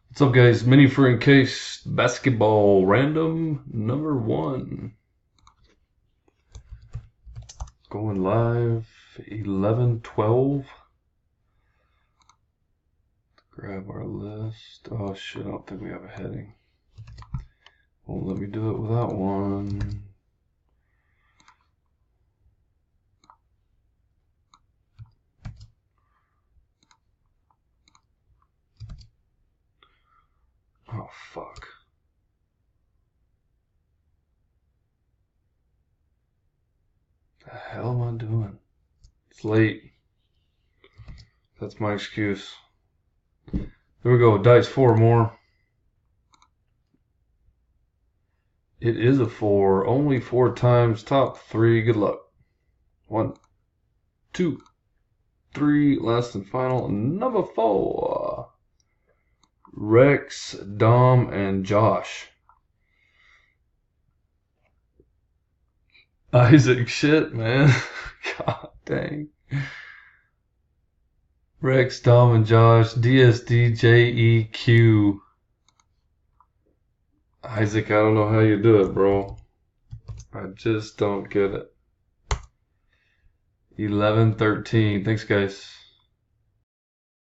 What's up, guys? Mini for Encased basketball random number 1. Going live 11/12. Grab our list. Oh shit, I don't think we have a heading. Won't let me do it without one. Oh fuck. The hell am I doing? It's late. That's my excuse. There we go. Dice 4 more. It is a 4. Only 4 times. Top 3. Good luck. 1, 2, 3. Last and final. Number 4. Rex, Dom, and Josh. Isaac, shit, man. God dang. Rex, Dom, and Josh. DSDJEQ. Isaac, I don't know how you do it, bro. I just don't get it. 11/13. Thanks, guys.